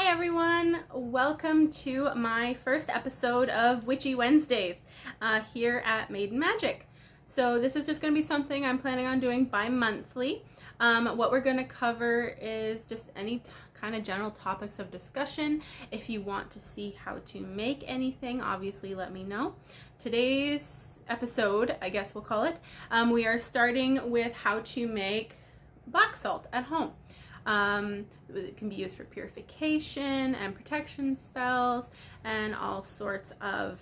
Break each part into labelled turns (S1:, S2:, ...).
S1: Hi everyone! Welcome to my first episode of Witchy Wednesdays here at MaidenMagik. So this is just going to be something I'm planning on doing bi-monthly. What we're going to cover is just any kind of general topics of discussion. If you want to see how to make anything, obviously let me know. Today's episode, I guess we'll call it, we are starting with how to make black salt at home. It can be used for purification and protection spells and all sorts of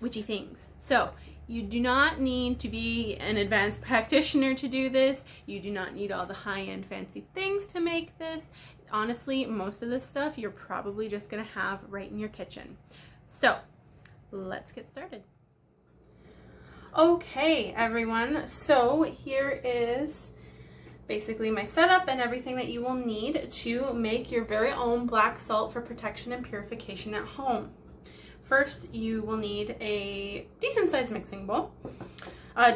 S1: witchy things. So you do not need to be an advanced practitioner to do this. You do not need all the high-end fancy things to make this. Honestly, most of this stuff you're probably just going to have right in your kitchen. So let's get started. Okay, everyone, so here is basically my setup and everything that you will need to make your very own black salt for protection and purification at home. First, you will need a decent sized mixing bowl,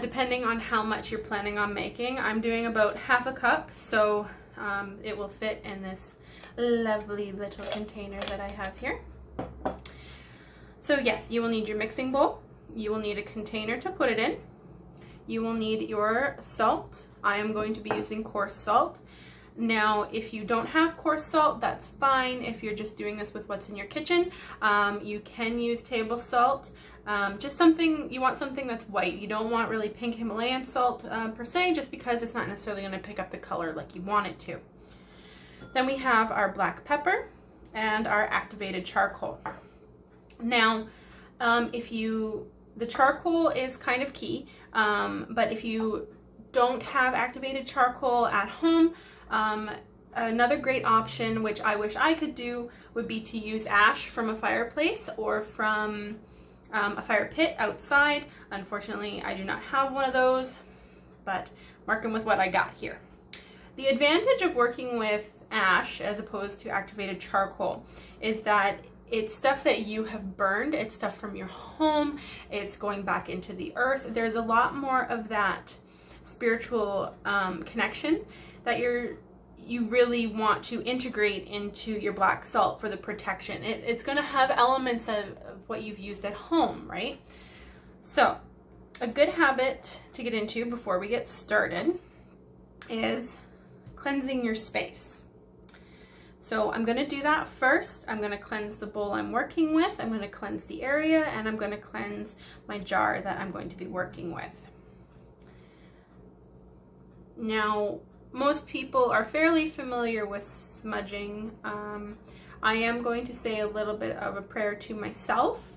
S1: depending on how much you're planning on making. I'm doing about half a cup, so it will fit in this lovely little container that I have here. So yes, you will need your mixing bowl. You will need a container to put it in. You will need your salt. I am going to be using coarse salt. Now, if you don't have coarse salt, that's fine. If you're just doing this with what's in your kitchen, you can use table salt. Just something, you want something that's white. You don't want really pink Himalayan salt per se, just because it's not necessarily going to pick up the color like you want it to. Then we have our black pepper and our activated charcoal. Now, the charcoal is kind of key, but if you don't have activated charcoal at home, another great option, which I wish I could do, would be to use ash from a fireplace or from a fire pit outside. Unfortunately, I do not have one of those, but working with what I got here. The advantage of working with ash as opposed to activated charcoal is that it's stuff that you have burned, it's stuff from your home, it's going back into the earth. There's a lot more of that spiritual connection that you really want to integrate into your black salt for the protection. It's going to have elements of what you've used at home, right? So a good habit to get into before we get started is cleansing your space. So I'm going to do that first. I'm going to cleanse the bowl I'm working with, I'm going to cleanse the area, and I'm going to cleanse my jar that I'm going to be working with. Now, most people are fairly familiar with smudging. I am going to say a little bit of a prayer to myself.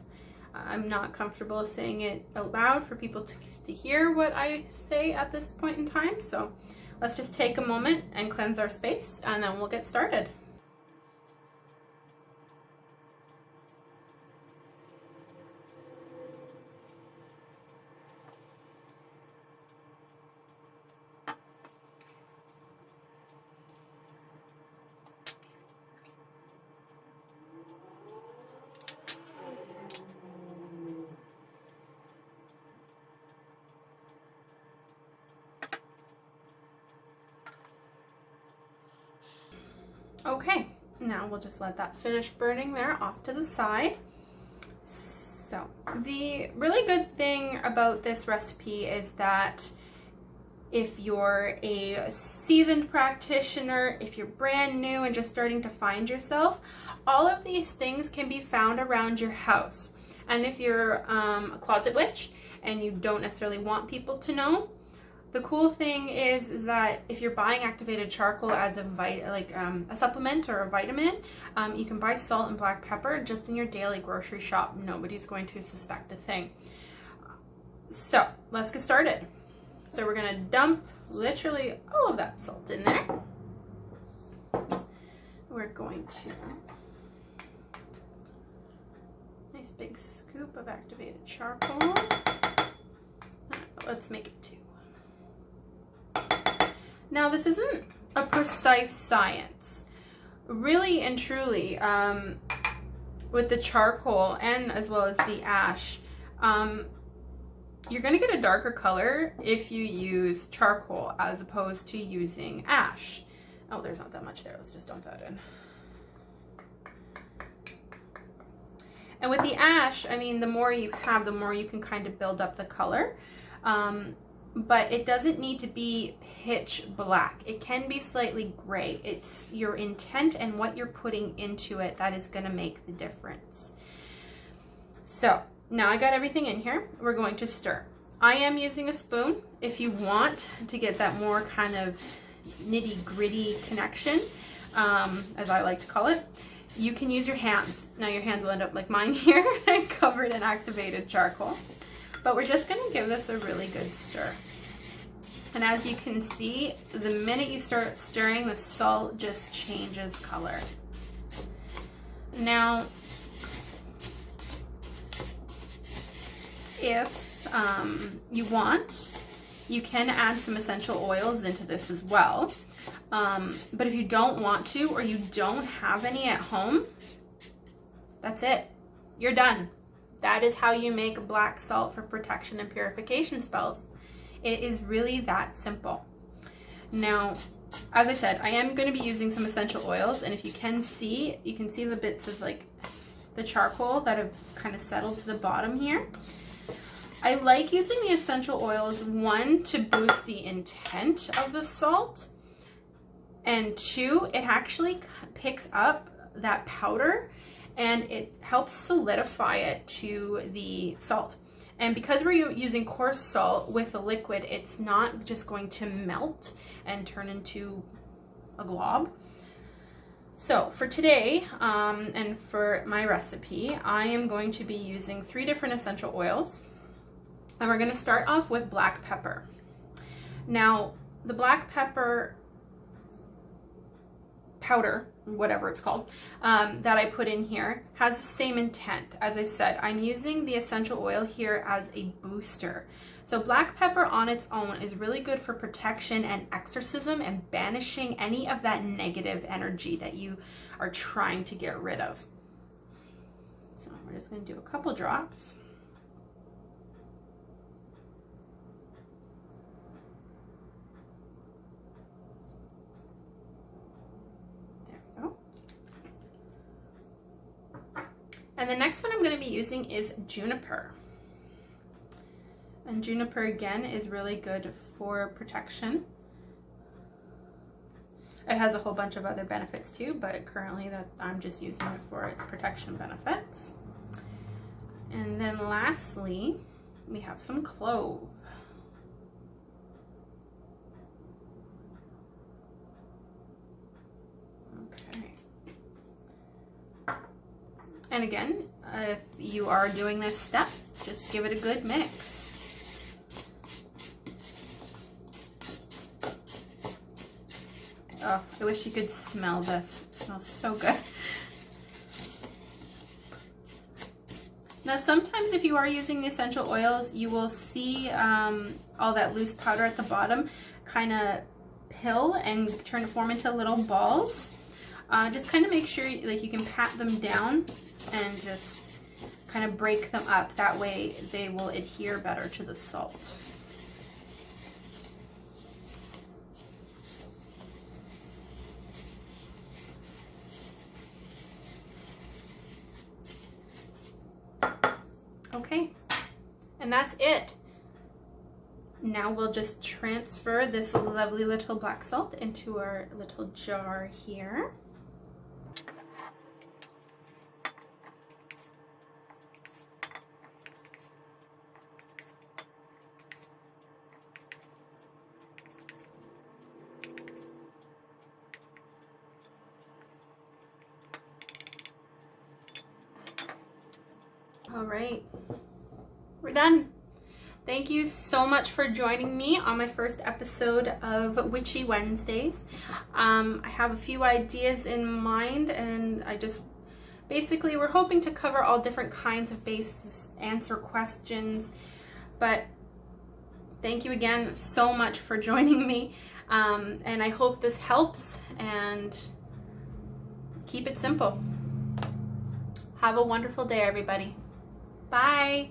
S1: I'm not comfortable saying it out loud for people to hear what I say at this point in time. So let's just take a moment and cleanse our space, and then we'll get started. Okay, now we'll just let that finish burning there off to the side. So the really good thing about this recipe is that if you're a seasoned practitioner, if you're brand new and just starting to find yourself, all of these things can be found around your house. And if you're a closet witch and you don't necessarily want people to know, the cool thing is that if you're buying activated charcoal as a supplement or a vitamin, you can buy salt and black pepper just in your daily grocery shop. Nobody's going to suspect a thing. So let's get started. So we're going to dump literally all of that salt in there. We're going to nice big scoop of activated charcoal. Let's make it 2. Now, this isn't a precise science. Really and truly, with the charcoal and as well as the ash, you're going to get a darker color if you use charcoal as opposed to using ash. Oh, there's not that much there. Let's just dump that in. And with the ash, I mean, the more you have, the more you can kind of build up the color. But it doesn't need to be pitch black. It can be slightly gray. It's your intent and what you're putting into it that is going to make the difference. So now I got everything in here. We're going to stir. I am using a spoon. If you want to get that more kind of nitty-gritty connection, as I like to call it, you can use your hands. Now your hands will end up like mine here, covered in activated charcoal. But we're just gonna give this a really good stir. And as you can see, the minute you start stirring, the salt just changes color. Now, if you want, you can add some essential oils into this as well. But if you don't want to, or you don't have any at home, that's it. You're done. That is how you make black salt for protection and purification spells. It is really that simple. Now, as I said, I am going to be using some essential oils, and if you can see the bits of like the charcoal that have kind of settled to the bottom here. I like using the essential oils, one, to boost the intent of the salt, and two, it actually picks up that powder and it helps solidify it to the salt. And because we're using coarse salt with a liquid, it's not just going to melt and turn into a glob. So for today, and for my recipe, I am going to be using 3 different essential oils. And we're going to start off with black pepper. Now, the black pepper powder, whatever it's called, that I put in here has the same intent. As I said, I'm using the essential oil here as a booster. So black pepper on its own is really good for protection and exorcism and banishing any of that negative energy that you are trying to get rid of. So we're just going to do a couple drops. And the next one I'm going to be using is juniper. And juniper, again, is really good for protection. It has a whole bunch of other benefits too, but currently I'm just using it for its protection benefits. And then lastly, we have some clove. Okay. And again, if you are doing this step, just give it a good mix. Oh, I wish you could smell this. It smells so good. Now, sometimes if you are using the essential oils, you will see all that loose powder at the bottom kind of pill and form into little balls. Just kind of make sure like you can pat them down and just kind of break them up. That way they will adhere better to the salt. Okay, and that's it. Now we'll just transfer this lovely little black salt into our little jar here. All right, we're done. Thank you so much for joining me on my first episode of Witchy Wednesdays. I have a few ideas in mind, and basically we're hoping to cover all different kinds of bases, answer questions, but thank you again so much for joining me, and I hope this helps, and keep it simple. Have a wonderful day, everybody. Bye.